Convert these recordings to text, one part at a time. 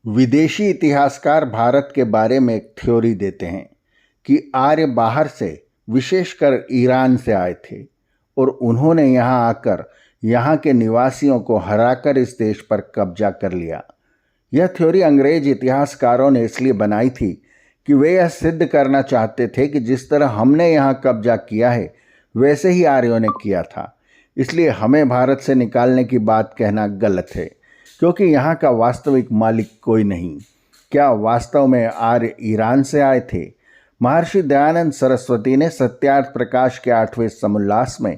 विदेशी इतिहासकार भारत के बारे में एक थ्योरी देते हैं कि आर्य बाहर से, विशेषकर ईरान से आए थे और उन्होंने यहाँ आकर यहाँ के निवासियों को हराकर इस देश पर कब्जा कर लिया। यह थ्योरी अंग्रेज इतिहासकारों ने इसलिए बनाई थी कि वे यह सिद्ध करना चाहते थे कि जिस तरह हमने यहाँ कब्जा किया है वैसे ही आर्यों ने किया था। इसलिए हमें भारत से निकालने की बात कहना गलत है, क्योंकि यहाँ का वास्तविक मालिक कोई नहीं। क्या वास्तव में आर्य ईरान से आए थे? महर्षि दयानंद सरस्वती ने सत्यार्थ प्रकाश के 8वें समुल्लास में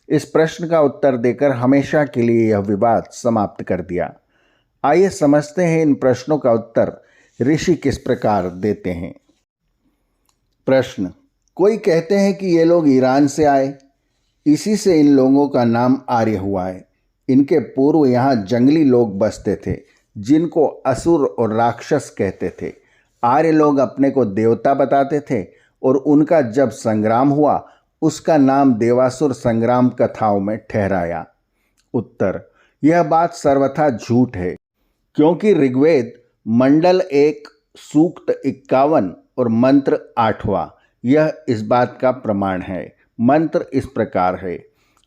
इस प्रश्न का उत्तर देकर हमेशा के लिए यह विवाद समाप्त कर दिया। आइए समझते हैं इन प्रश्नों का उत्तर ऋषि किस प्रकार देते हैं। प्रश्न: कोई कहते हैं कि ये लोग ईरान से आए, इसी से इन लोगों का नाम आर्य हुआ है। इनके पूर्व यहाँ जंगली लोग बसते थे जिनको असुर और राक्षस कहते थे। आर्य लोग अपने को देवता बताते थे और उनका जब संग्राम हुआ उसका नाम देवासुर संग्राम कथाओं में ठहराया। उत्तर: यह बात सर्वथा झूठ है, क्योंकि ऋग्वेद मंडल 1 सूक्त 51 और मंत्र 8वां यह इस बात का प्रमाण है। मंत्र इस प्रकार है: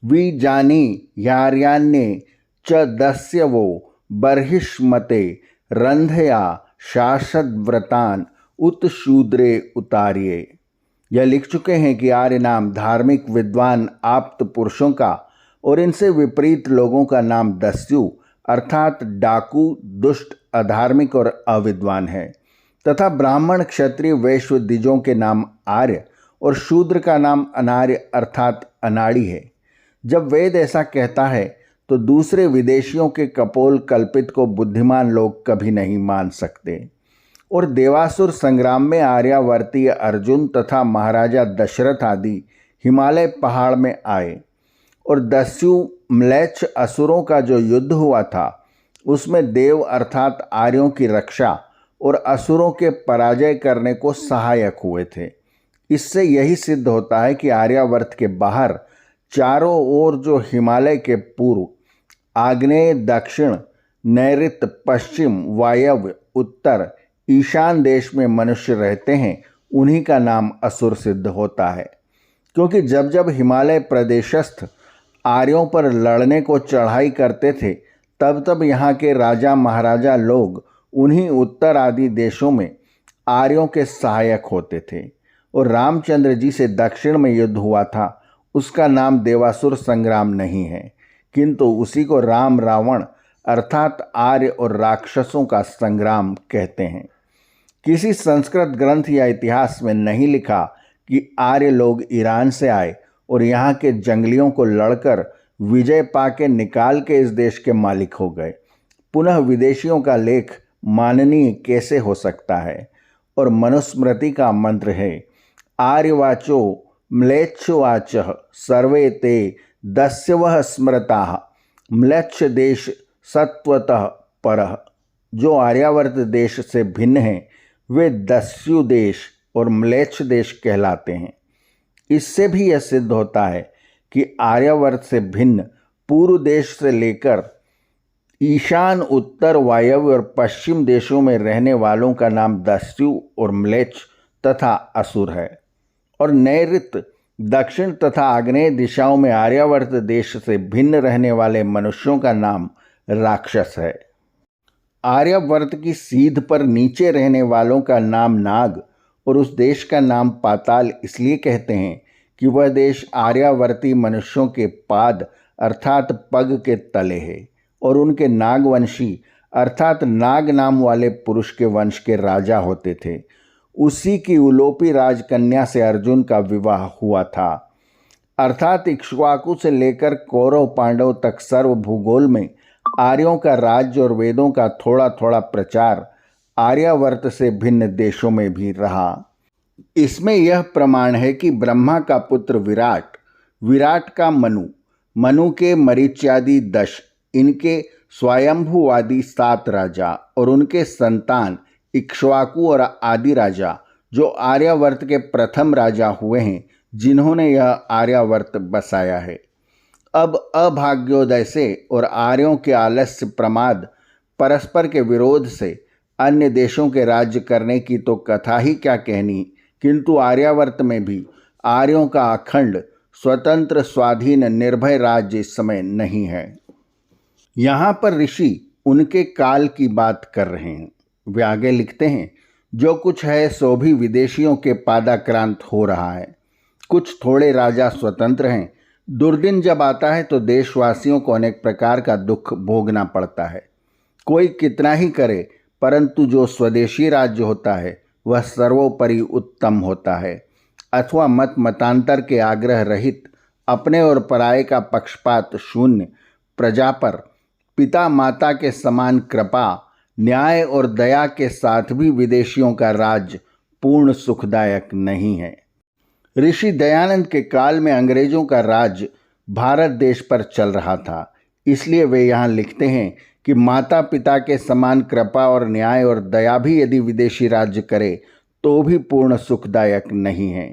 वी जानी यार्यान्ये च दस्यवो बर्हिष्मते रंधया शासद्व्रतान उत शूद्रे उतार्ये। यह लिख चुके हैं कि आर्य नाम धार्मिक विद्वान आप्त पुरुषों का और इनसे विपरीत लोगों का नाम दस्यु अर्थात डाकू, दुष्ट, अधार्मिक और अविद्वान है, तथा ब्राह्मण, क्षत्रिय, वैश्य, द्विजों के नाम आर्य और शूद्र का नाम अनार्य अर्थात अनाड़ी है। जब वेद ऐसा कहता है तो दूसरे विदेशियों के कपोल कल्पित को बुद्धिमान लोग कभी नहीं मान सकते। और देवासुर संग्राम में आर्यावर्तीय अर्जुन तथा महाराजा दशरथ आदि हिमालय पहाड़ में आए और दस्यु म्लेच्छ असुरों का जो युद्ध हुआ था उसमें देव अर्थात आर्यों की रक्षा और असुरों के पराजय करने को सहायक हुए थे। इससे यही सिद्ध होता है कि आर्यावर्त के बाहर चारों ओर जो हिमालय के पूर्व, आग्नेय, दक्षिण, नैऋत्य, पश्चिम, वायव्य, उत्तर, ईशान देश में मनुष्य रहते हैं उन्हीं का नाम असुर सिद्ध होता है। क्योंकि जब जब हिमालय प्रदेशस्थ आर्यों पर लड़ने को चढ़ाई करते थे तब तब यहाँ के राजा महाराजा लोग उन्हीं उत्तर आदि देशों में आर्यों के सहायक होते थे। और रामचंद्र जी से दक्षिण में युद्ध हुआ था उसका नाम देवासुर संग्राम नहीं है, किंतु उसी को राम रावण अर्थात आर्य और राक्षसों का संग्राम कहते हैं। किसी संस्कृत ग्रंथ या इतिहास में नहीं लिखा कि आर्य लोग ईरान से आए और यहाँ के जंगलियों को लड़कर विजय पाके निकाल के इस देश के मालिक हो गए। पुनः विदेशियों का लेख माननीय कैसे हो सकता है? और मनुस्मृति का मंत्र है: आर्यवाचो म्लेच्छवाचः सर्वे ते दस्यवः स्मृताः म्लेच्छ देश सत्वतः परः। जो आर्यावर्त देश से भिन्न हैं वे दस्यु देश और म्लेच्छ देश कहलाते हैं। इससे भी यह सिद्ध होता है कि आर्यावर्त से भिन्न पूर्व देश से लेकर ईशान, उत्तर, वायव्य और पश्चिम देशों में रहने वालों का नाम दस्यु और म्लेच्छ तथा असुर है। और नैऋत्य, दक्षिण तथा आग्नेय दिशाओं में आर्यावर्त देश से भिन्न रहने वाले मनुष्यों का नाम राक्षस है। आर्यावर्त की सीध पर नीचे रहने वालों का नाम नाग और उस देश का नाम पाताल इसलिए कहते हैं कि वह देश आर्यावर्ती मनुष्यों के पाद अर्थात पग के तले है और उनके नागवंशी अर्थात नाग नाम वाले पुरुष के वंश के राजा होते थे। उसी की उलोपी राजकन्या से अर्जुन का विवाह हुआ था। अर्थात इक्ष्वाकु से लेकर कौरव पांडव तक सर्व भूगोल में आर्यों का राज्य और वेदों का थोड़ा थोड़ा प्रचार आर्यावर्त से भिन्न देशों में भी रहा। इसमें यह प्रमाण है कि ब्रह्मा का पुत्र विराट, विराट का मनु, मनु के मरीच्यादि 10, इनके स्वयंभुवादी 7 राजा और उनके संतान इक्ष्वाकु और आदि राजा जो आर्यावर्त के प्रथम राजा हुए हैं जिन्होंने यह आर्यावर्त बसाया है। अब अभाग्योदय से और आर्यों के आलस्य प्रमाद परस्पर के विरोध से अन्य देशों के राज्य करने की तो कथा ही क्या कहनी, किंतु आर्यावर्त में भी आर्यों का अखंड स्वतंत्र स्वाधीन निर्भय राज्य इस समय नहीं है। यहाँ पर ऋषि उनके काल की बात कर रहे हैं। वे आगे लिखते हैं, जो कुछ है सो भी विदेशियों के पादाक्रांत हो रहा है। कुछ थोड़े राजा स्वतंत्र हैं। दुर्दिन जब आता है तो देशवासियों को अनेक प्रकार का दुख भोगना पड़ता है। कोई कितना ही करे, परंतु जो स्वदेशी राज्य होता है वह सर्वोपरि उत्तम होता है, अथवा मत मतांतर के आग्रह रहित, अपने और पराये का पक्षपात शून्य, प्रजा पर पिता माता के समान कृपा, न्याय और दया के साथ भी विदेशियों का राज्य पूर्ण सुखदायक नहीं है। ऋषि दयानंद के काल में अंग्रेजों का राज्य भारत देश पर चल रहा था, इसलिए वे यहाँ लिखते हैं कि माता पिता के समान कृपा और न्याय और दया भी यदि विदेशी राज्य करे तो भी पूर्ण सुखदायक नहीं है।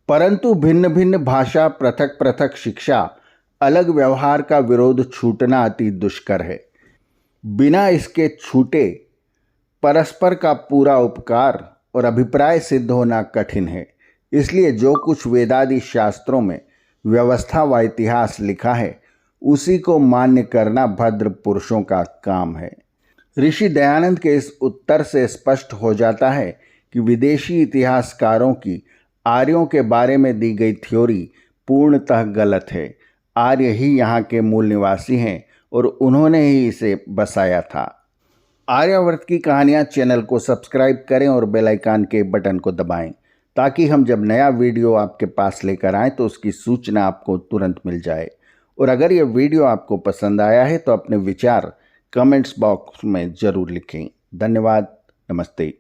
परंतु भिन्न भिन्न भाषा, पृथक पृथक शिक्षा, अलग व्यवहार का विरोध छूटना अति दुष्कर है। बिना इसके छूटे परस्पर का पूरा उपकार और अभिप्राय सिद्ध होना कठिन है। इसलिए जो कुछ वेदादि शास्त्रों में व्यवस्था व इतिहास लिखा है उसी को मान्य करना भद्र पुरुषों का काम है। ऋषि दयानंद के इस उत्तर से स्पष्ट हो जाता है कि विदेशी इतिहासकारों की आर्यों के बारे में दी गई थ्योरी पूर्णतः गलत है। आर्य ही यहाँ के मूल निवासी हैं और उन्होंने ही इसे बसाया था। आर्यावर्त की कहानियाँ चैनल को सब्सक्राइब करें और बेल आइकन के बटन को दबाएं, ताकि हम जब नया वीडियो आपके पास लेकर आएँ तो उसकी सूचना आपको तुरंत मिल जाए। और अगर ये वीडियो आपको पसंद आया है तो अपने विचार कमेंट्स बॉक्स में ज़रूर लिखें। धन्यवाद। नमस्ते।